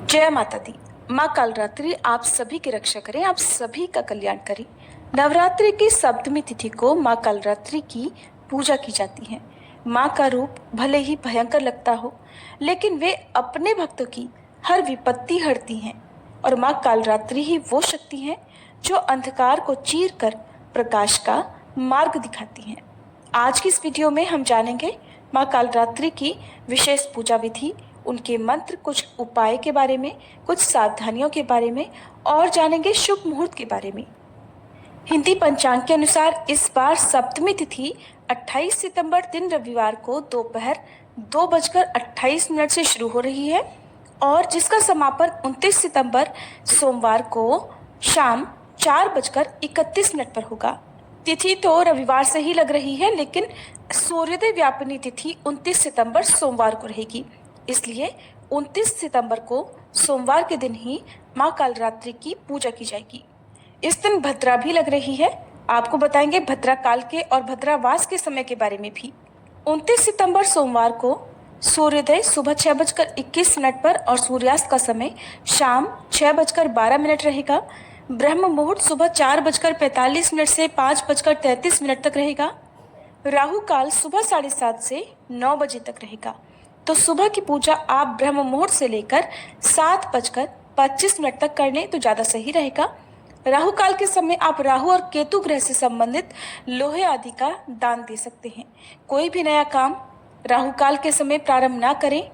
जय माता दी। माँ कालरात्रि आप सभी की रक्षा करें, आप सभी का कल्याण करें। नवरात्रि की सप्तमी तिथि को माँ कालरात्रि की पूजा की जाती है। माँ का रूप भले ही भयंकर लगता हो, लेकिन वे अपने भक्तों की हर विपत्ति हरती हैं। और माँ कालरात्रि ही वो शक्ति है जो अंधकार को चीर कर प्रकाश का मार्ग दिखाती हैं। आज की इस वीडियो में हम जानेंगे माँ कालरात्रि की विशेष पूजा विधि, उनके मंत्र, कुछ उपाय के बारे में, कुछ सावधानियों के बारे में और जानेंगे शुभ मुहूर्त के बारे में। हिंदी पंचांग के अनुसार इस बार सप्तमी तिथि 28 सितंबर दिन रविवार को दोपहर 2:28 से शुरू हो रही है और जिसका समापन 29 सितंबर सोमवार को शाम 4:31 पर होगा। तिथि तो रविवार से ही लग रही है, लेकिन सूर्योदय व्यापिनी तिथि 29 सितंबर सोमवार को रहेगी। इसलिए 29 सितंबर को सोमवार के दिन ही माँ कालरात्रि की पूजा की जाएगी। इस दिन भद्रा भी लग रही है। आपको बताएंगे भद्रा काल के और भद्रावास के समय के बारे में भी। 29 सितंबर सोमवार को सूर्योदय सुबह 6:21 पर और सूर्यास्त का समय शाम 6:12 रहेगा। ब्रह्म मुहूर्त सुबह 4:45 से 5:33 तक रहेगा। राहु काल सुबह 7:30 से 9 बजे तक रहेगा। तो सुबह की पूजा आप ब्रह्म मुहूर्त से लेकर 7:25 तक कर लें तो ज़्यादा सही रहेगा। राहु काल के समय आप राहु और केतु ग्रह से संबंधित लोहे आदि का दान दे सकते हैं। कोई भी नया काम राहु काल के समय प्रारंभ ना करें।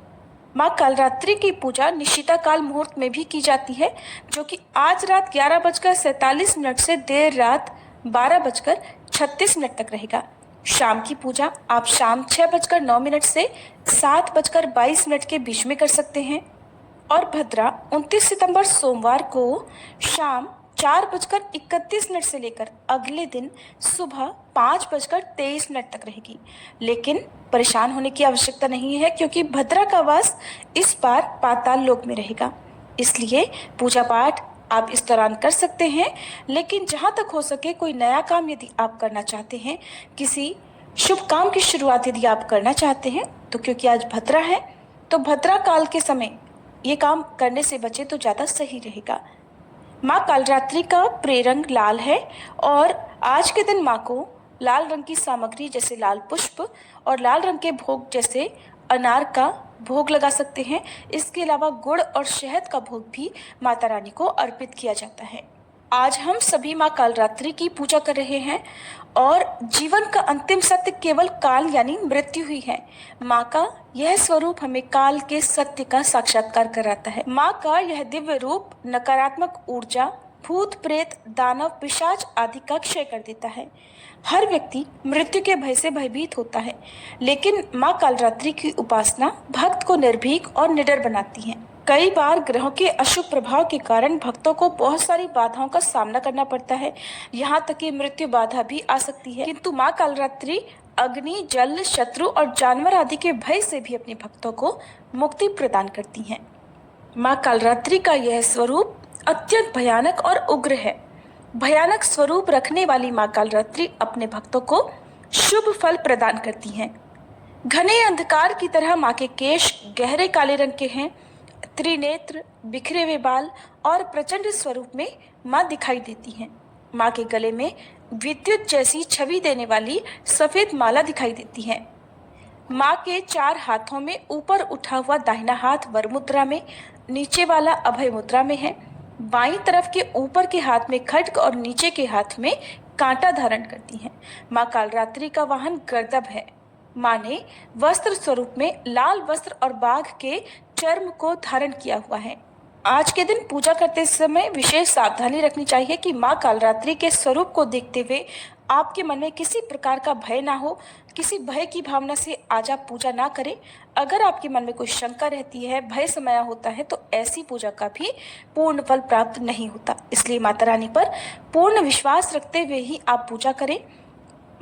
माँ कालरात्रि की पूजा निशिता काल मुहूर्त में भी की जाती है, जो कि आज रात 11:47 से देर रात 12:36 तक रहेगा। शाम की पूजा आप शाम 6:09 से 7:22 के बीच में कर सकते हैं। और भद्रा 29 सितंबर सोमवार को शाम 4:31 से लेकर अगले दिन सुबह 5:23 तक रहेगी। लेकिन परेशान होने की आवश्यकता नहीं है, क्योंकि भद्रा का वास इस बार पाताल लोक में रहेगा। इसलिए पूजा पाठ आप इस दौरान कर सकते हैं, लेकिन जहाँ तक हो सके कोई नया काम यदि आप करना चाहते हैं, किसी शुभ काम की शुरुआत यदि आप करना चाहते हैं, तो क्योंकि आज भद्रा है तो भद्रा काल के समय ये काम करने से बचे तो ज़्यादा सही रहेगा। माँ कालरात्रि का प्रेरंग लाल है और आज के दिन माँ को लाल रंग की सामग्री जैसे लाल पुष्प और लाल रंग के भोग जैसे अनार का भोग लगा सकते हैं। इसके अलावा गुड़ और शहद का भोग भी माता रानी को अर्पित किया जाता है। आज हम सभी माँ कालरात्रि की पूजा कर रहे हैं और जीवन का अंतिम सत्य केवल काल यानी मृत्यु ही है। माँ का यह स्वरूप हमें काल के सत्य का साक्षात्कार कराता है। माँ का यह दिव्य रूप नकारात्मक ऊर्जा, भूत प्रेत, दानव, पिशाच आदि का क्षय कर देता है। हर व्यक्ति मृत्यु के भय से भयभीत होता है, लेकिन माँ कालरात्रि की उपासना भक्त को निर्भीक और निडर बनाती है। कई बार ग्रहों के अशुभ प्रभाव के कारण भक्तों को बहुत सारी बाधाओं का सामना करना पड़ता है, यहाँ तक कि मृत्यु बाधा भी आ सकती है। किंतु माँ कालरात्रि अग्नि, जल, शत्रु और जानवर आदि के भय से भी अपने भक्तों को मुक्ति प्रदान करती हैं। माँ कालरात्रि का यह स्वरूप अत्यंत भयानक और उग्र है। भयानक स्वरूप रखने वाली माँ कालरात्रि अपने भक्तों को शुभ फल प्रदान करती हैं। घने अंधकार की तरह माँ के केश गहरे काले रंग के हैं। त्रिनेत्र, बिखरे हुए बाल और प्रचंड स्वरूप में माँ दिखाई देती हैं। माँ के गले में विद्युत जैसी छवि देने वाली सफेद माला दिखाई देती है। माँ के 4 हाथों में ऊपर उठा हुआ दाहिना हाथ वर मुद्रा में, नीचे वाला अभय मुद्रा में है। बाईं तरफ के ऊपर के हाथ में खड्ग और नीचे के हाथ में कांटा धारण करती हैं। माँ कालरात्रि का वाहन गर्दभ है। माँ ने वस्त्र स्वरूप में लाल वस्त्र और बाघ के चर्म को धारण किया हुआ है। आज के दिन पूजा करते समय विशेष सावधानी रखनी चाहिए कि माँ कालरात्रि के स्वरूप को देखते हुए आपके मन में किसी प्रकार का भय ना हो। किसी भय की भावना से आज आप पूजा ना करें। अगर आपके मन में कोई शंका रहती है, भय समाया होता है, तो ऐसी पूजा का भी पूर्ण फल प्राप्त नहीं होता। इसलिए माता रानी पर पूर्ण विश्वास रखते हुए ही आप पूजा करें।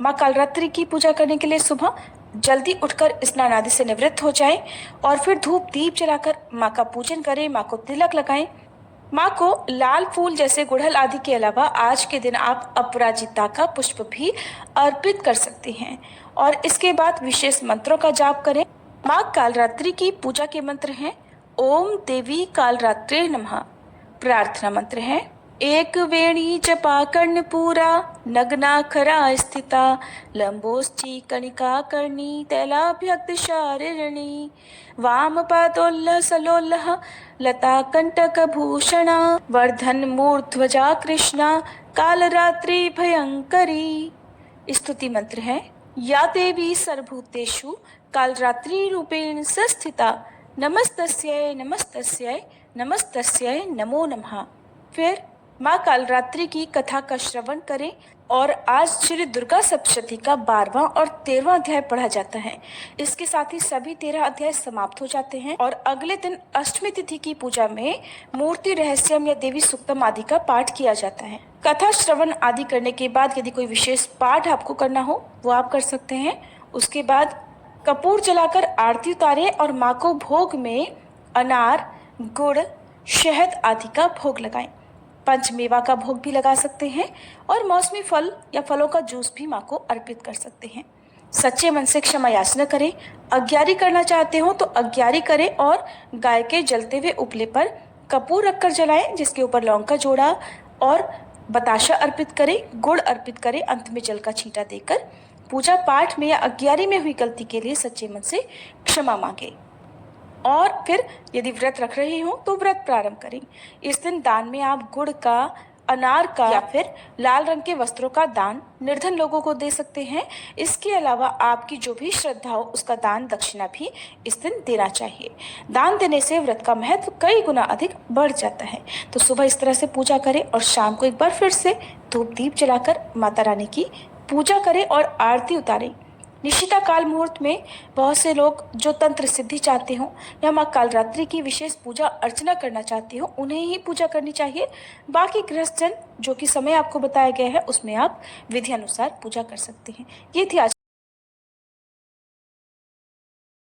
माँ कालरात्रि की पूजा करने के लिए सुबह जल्दी उठकर स्नान आदि से निवृत्त हो जाएं और फिर धूप दीप जलाकर माँ का पूजन करें, माँ को तिलक लगाएं। माँ को लाल फूल जैसे गुड़हल आदि के अलावा आज के दिन आप अपराजिता का पुष्प भी अर्पित कर सकते हैं और इसके बाद विशेष मंत्रों का जाप करें। माँ कालरात्रि की पूजा के मंत्र हैं: ओम देवी कालरात्रे नमः। प्रार्थना मंत्र है, एक वेणी जपा कर्णपूरा नग्ना खरा स्थिता लंबोष्ठी कणिका कर्णी तैलाभ्यक्त शारिणी वाम पादोल्लह सलोल्लह लता कंटक भूषणा वर्धन मूर्ध्वजा कृष्णा कालरात्रि भयंकरी। स्तुति मंत्र है, या देवी सर्वभूतेषु कालरात्रि रूपेण संस्थिता नमस्तस्यै नमस्तस्यै नमस्तस्यै नमो नमः। फिर माँ कालरात्रि की कथा का श्रवण करें और आज श्री दुर्गा सप्तशती का 12वां और 13वां अध्याय पढ़ा जाता है। इसके साथ ही सभी 13 अध्याय समाप्त हो जाते हैं और अगले दिन अष्टमी तिथि की पूजा में मूर्ति रहस्यम या देवी सूक्तम आदि का पाठ किया जाता है। कथा श्रवण आदि करने के बाद यदि कोई विशेष पाठ आपको करना हो वो आप कर सकते हैं। उसके बाद कपूर जलाकर आरती उतारें और माँ को भोग में अनार, गुड़, शहद आदि का भोग लगाएं। पंचमेवा का भोग भी लगा सकते हैं और मौसमी फल या फलों का जूस भी माँ को अर्पित कर सकते हैं। सच्चे मन से क्षमा याचना करें। अग्यारी करना चाहते हो तो अग्यारी करें और गाय के जलते हुए उपले पर कपूर रखकर जलाएं, जिसके ऊपर लौंग का जोड़ा और बताशा अर्पित करें, गुड़ अर्पित करें, अंत में जल का छींटा देकर पूजा पाठ में या अग्यारी में हुई गलती के लिए सच्चे मन से क्षमा मांगे। और फिर यदि व्रत रख रहे हो तो व्रत प्रारंभ करें। इस दिन दान में आप गुड़ का, अनार का या फिर लाल रंग के वस्त्रों का दान निर्धन लोगों को दे सकते हैं। इसके अलावा आपकी जो भी श्रद्धा हो उसका दान दक्षिणा भी इस दिन देना चाहिए। दान देने से व्रत का महत्व कई गुना अधिक बढ़ जाता है। तो सुबह इस तरह से पूजा करें और शाम को एक बार फिर से धूप दीप जलाकर माता रानी की पूजा करें और आरती उतारें। निशिता काल मुहूर्त में बहुत से लोग जो तंत्र सिद्धि चाहते हो या माँ कालरात्रि की विशेष पूजा अर्चना करना चाहते हो उन्हें ही पूजा करनी चाहिए। बाकी गृहस्थ जन जो कि समय आपको बताया गया है उसमें आप विधि अनुसार पूजा कर सकते हैं। ये थी आज